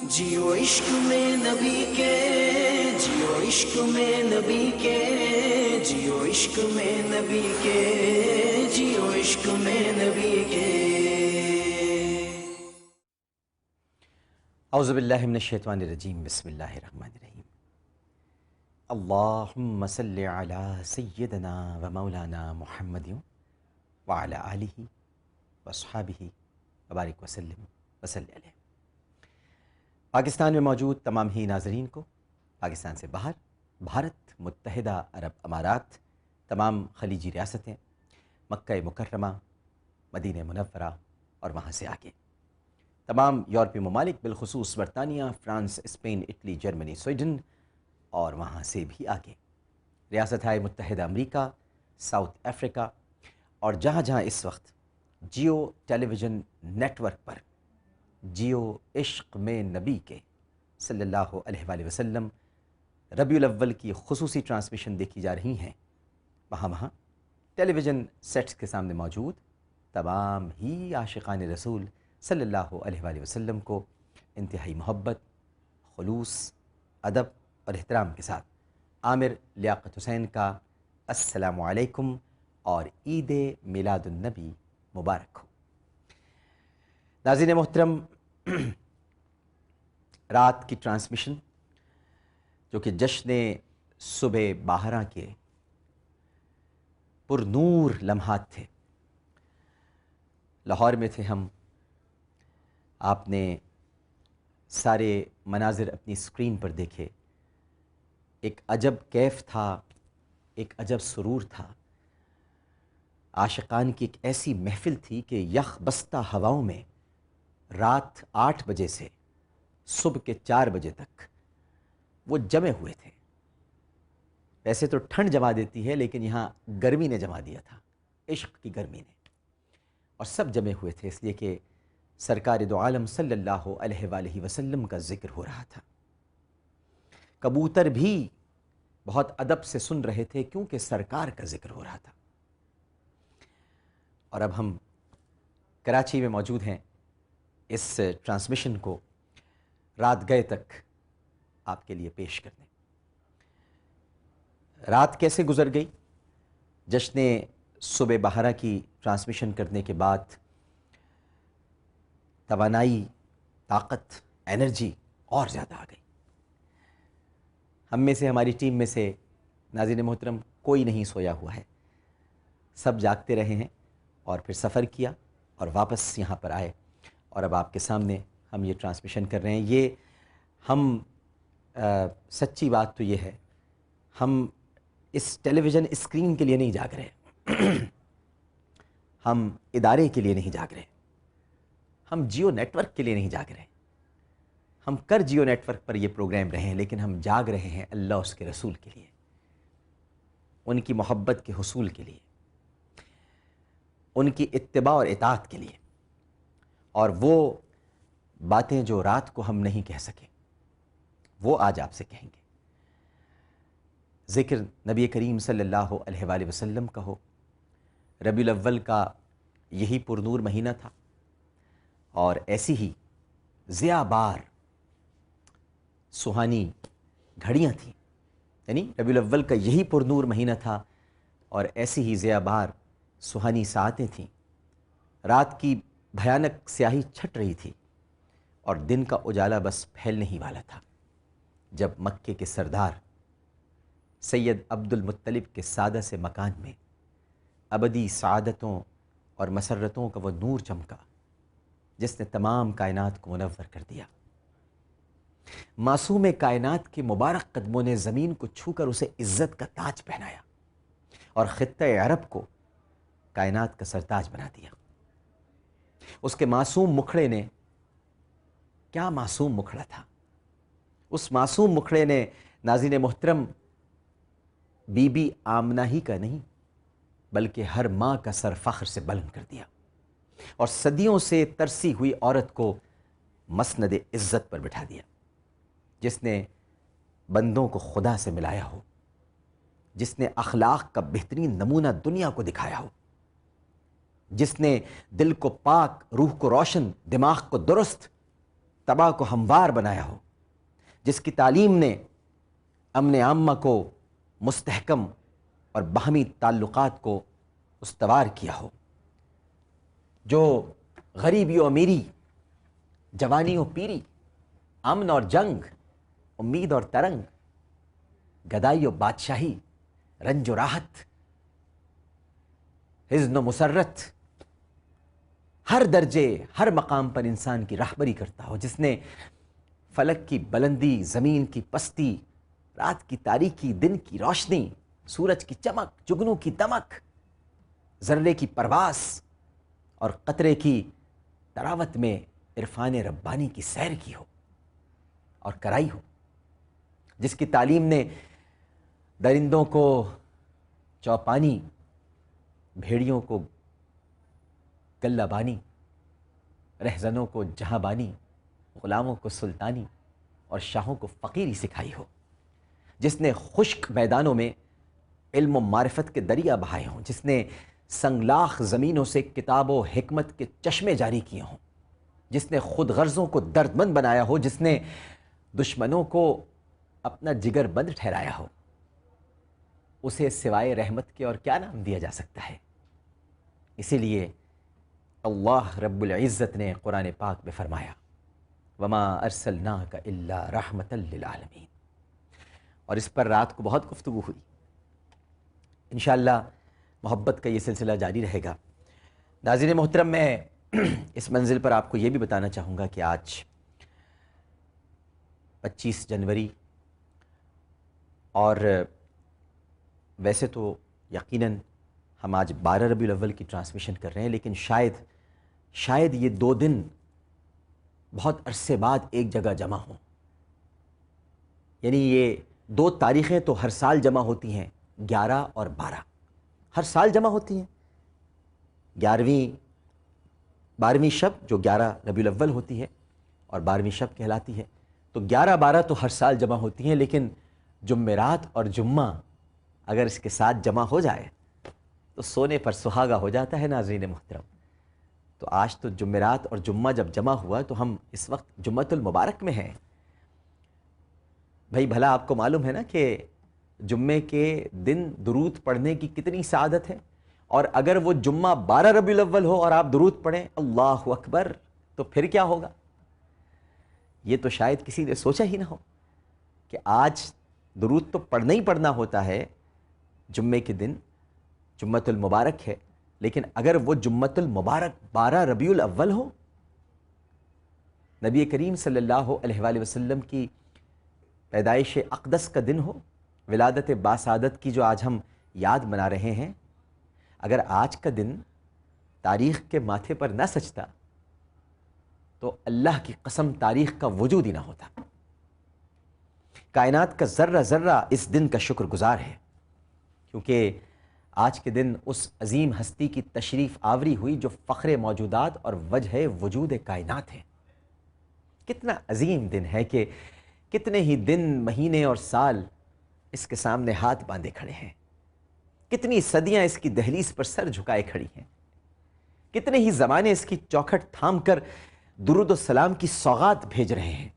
जियो इश्क में नबी के, जियो इश्क में नबी के, जियो इश्क में नबी के, जियो इश्क में नबी के। औज़ु बिल्लाहि मिनश्शैतानिर्रजीम, बिस्मिल्लाहिर्रहमानिर्रहीम। अल्लाहुम्मा सल्लि अला सय्यिदना व मौलाना मुहम्मदिन व अला आलिहि व अस्हाबिहि व बारिक वसल्लिम वसल्लि अलैहि। पाकिस्तान में मौजूद तमाम ही नाज़रीन को, पाकिस्तान से बाहर भारत, मुत्तहिदा अरब अमारात, तमाम खलीजी रियासतें, मक्का मुकर्रमा, मदीना मुनव्वरा और वहाँ से आगे तमाम यूरोपीय ममालिक, बिलखुसूस बरतानिया, France, Spain, Italy, Germany, Sweden और वहाँ से भी आगे रियासत-ए मुत्तहिदा अमरीका, साउथ अफ्रीका और जहाँ जहाँ इस वक्त जियो टेलीविज़न नेटवर्क पर जियो इश्क में नबी के सल्लल्लाहु अलैहि वसल्लम रबीउल अव्वल की खुसूसी ट्रांसमिशन देखी जा रही हैं, वहाँ टेलीविज़न सेट्स के सामने मौजूद तमाम ही आशिक़ान रसूल सल्लल्लाहु अलैहि वसल्लम को इंतहाई मोहब्बत, खुलूस, अदब और एहतराम के साथ आमिर लियाक़त हुसैन का अस्सलामु अलैकुम और ईद मिलादुन नबी मुबारक हो। नाज़रीन मोहतरम, रात की ट्रांसमिशन जो कि जश्न सुबह बाहरा के पुरनूर लम्हात थे, लाहौर में थे हम, आपने सारे मनाजिर अपनी स्क्रीन पर देखे, एक अजब कैफ़ था, एक अजब सुरूर था, आशिकान की एक ऐसी महफ़िल थी कि यख बस्ता हवाओं में रात 8 बजे से सुबह के 4 बजे तक वो जमे हुए थे। वैसे तो ठंड जमा देती है, लेकिन यहाँ गर्मी ने जमा दिया था, इश्क की गर्मी ने, और सब जमे हुए थे इसलिए कि सरकार दो आलम सल्लल्लाहु अलैहि वसल्लम का ज़िक्र हो रहा था। कबूतर भी बहुत अदब से सुन रहे थे क्योंकि सरकार का ज़िक्र हो रहा था। और अब हम कराची में मौजूद हैं इस ट्रांसमिशन को रात गए तक आपके लिए पेश करने। रात कैसे गुज़र गई? जश्न सुबह बहारा की ट्रांसमिशन करने के बाद तवानाई, ताकत, एनर्जी और ज़्यादा आ गई। हम में से, हमारी टीम में से नाज़रीन मोहतरम कोई नहीं सोया हुआ है, सब जागते रहे हैं और फिर सफ़र किया और वापस यहाँ पर आए और अब आपके सामने हम ये ट्रांसमिशन कर रहे हैं। ये हम सच्ची बात तो ये है, हम इस टेलीविज़न स्क्रीन के लिए नहीं जाग रहे हम इदारे के लिए नहीं जाग रहे, हम जियो नेटवर्क के लिए नहीं जाग रहे। हम कर जियो नेटवर्क पर ये प्रोग्राम रहे हैं, लेकिन हम जाग रहे हैं अल्लाह उसके रसूल के लिए, उनकी मोहब्बत के हुसूल के लिए, उनकी इत्तिबा और इताअत के लिए। और वो बातें जो रात को हम नहीं कह सके, वो आज आपसे कहेंगे। ज़िक्र नबी करीम सल्लल्लाहु अलैहि वसल्लम का हो। रबीउल अव्वल का यही पुरनूर महीना था और ऐसी ही ज़ियाबार सुहानी घड़ियाँ थीं, यानी रबीउल अव्वल का यही पुरनूर महीना था और ऐसी ही ज़ियाबार सुहानी सातें थीं। रात की भयानक स्याही छट रही थी और दिन का उजाला बस फैलने ही वाला था जब मक्के के सरदार सैयद अब्दुल मुत्तलिब के सादा से मकान में अबदी सआदतों और मसरतों का वो नूर चमका जिसने तमाम कायनात को मुनव्वर कर दिया। मासूम कायनात के मुबारक कदमों ने ज़मीन को छूकर उसे इज़्ज़त का ताज पहनाया और ख़ित्ते अरब को कायनात का सरताज बना दिया। उसके मासूम मुखड़े ने, क्या मासूम मुखड़ा था, उस मासूम मुखड़े ने नाज़रीन मोहतरम बीबी आमना ही का नहीं बल्कि हर माँ का सर फ़ख्र से बुलंद कर दिया और सदियों से तरसी हुई औरत को मसनद इज़्ज़त पर बिठा दिया। जिसने बंदों को खुदा से मिलाया हो, जिसने अखलाक का बेहतरीन नमूना दुनिया को दिखाया हो, जिसने दिल को पाक, रूह को रोशन, दिमाग को दुरुस्त, مجتمع کو ہموار بنایا ہو، جس کی تعلیم نے امن عامہ کو مستحکم اور باہمی تعلقات کو استوار کیا ہو، جو غریبی و امیری، جوانی و پیری، امن اور جنگ، امید اور ترنگ، گدائی و بادشاہی، رنج و راحت، حزن و مسرت، ہر درجے ہر مقام پر انسان کی رہبری کرتا ہو، جس نے فلک کی بلندی، زمین کی پستی، رات کی تاریکی، دن کی روشنی، سورج کی چمک، جگنوں کی دمک، ذرے کی پرواز اور قطرے کی تراوت میں عرفان ربانی کی سیر کی ہو اور کرائی ہو، جس کی تعلیم نے درندوں کو چوپانی، بھیڑیوں کو گلہ بانی، رہزنوں کو جہاں بانی، غلاموں کو سلطانی اور شاہوں کو فقیری سکھائی ہو، جس نے خشک میدانوں میں علم و معرفت کے دریا بہائے ہوں، جس نے سنگلاخ زمینوں سے کتاب و حکمت کے چشمے جاری کیے ہوں، جس نے خود غرضوں کو دردمند بنایا ہو، جس نے دشمنوں کو اپنا جگر بند ٹھہرایا ہو، اسے سوائے رحمت کے اور کیا نام دیا جا سکتا ہے؟ اسی لیے اللہ رب العزت نے قرآن پاک میں فرمایا وَمَا أَرْسَلْنَاكَ إِلَّا رَحْمَةً لِّلْعَالَمِينَ، اور اس پر رات کو بہت گفتگو ہوئی، انشاءاللہ محبت کا یہ سلسلہ جاری رہے گا۔ ناظرین محترم، میں اس منزل پر آپ کو یہ بھی بتانا چاہوں گا کہ آج 25 جنوری، اور ویسے تو یقیناً ہم آج 12 ربیع الاول کی ٹرانسمیشن کر رہے ہیں، لیکن شاید یہ 2 دن بہت عرصے بعد ایک جگہ جمع ہوں، یعنی یہ 2 تاریخیں تو ہر سال جمع ہوتی ہیں، 11 اور 12 ہر سال جمع ہوتی ہیں، 12ویں شب جو 11 ربیع الاول ہوتی ہے اور 12ویں شب کہلاتی ہے، تو 11 12 تو ہر سال جمع ہوتی ہیں، لیکن جمعرات اور جمعہ اگر اس کے ساتھ جمع ہو جائے تو سونے پر سہاگا ہو جاتا ہے۔ ناظرین محترم، تو آج تو جمعرات اور جمعہ جب جمع ہوا تو ہم اس وقت جمعۃ المبارک میں ہیں۔ بھائی بھلا آپ کو معلوم ہے نا کہ جمعے کے دن درود پڑھنے کی کتنی سعادت ہے، اور اگر وہ جمعہ 12 ربیع الاول ہو اور آپ درود پڑھیں اللہ اکبر، تو پھر کیا ہوگا؟ یہ تو شاید کسی نے سوچا ہی نہ ہو کہ آج درود تو پڑھنا ہی پڑھنا ہوتا ہے جمعے کے دن، جمعۃ المبارک ہے، لیکن اگر وہ جمعۃ المبارک 12 ربیع الاول ہو، نبی کریم صلی اللہ علیہ وآلہ وسلم کی پیدائش اقدس کا دن ہو، ولادت باسعادت کی جو آج ہم یاد منا رہے ہیں، اگر آج کا دن تاریخ کے ماتھے پر نہ سجتا تو اللہ کی قسم تاریخ کا وجود ہی نہ ہوتا۔ کائنات کا ذرہ ذرہ اس دن کا شکر گزار ہے، کیونکہ آج کے دن اس عظیم ہستی کی تشریف آوری ہوئی جو فخر موجودات اور وجہ وجود کائنات ہے۔ کتنا عظیم دن ہے کہ کتنے ہی دن، مہینے اور سال اس کے سامنے ہاتھ باندھے کھڑے ہیں، کتنی صدیاں اس کی دہلیز پر سر جھکائے کھڑی ہیں، کتنے ہی زمانے اس کی چوکھٹ تھام کر درود و سلام کی سوغات بھیج رہے ہیں،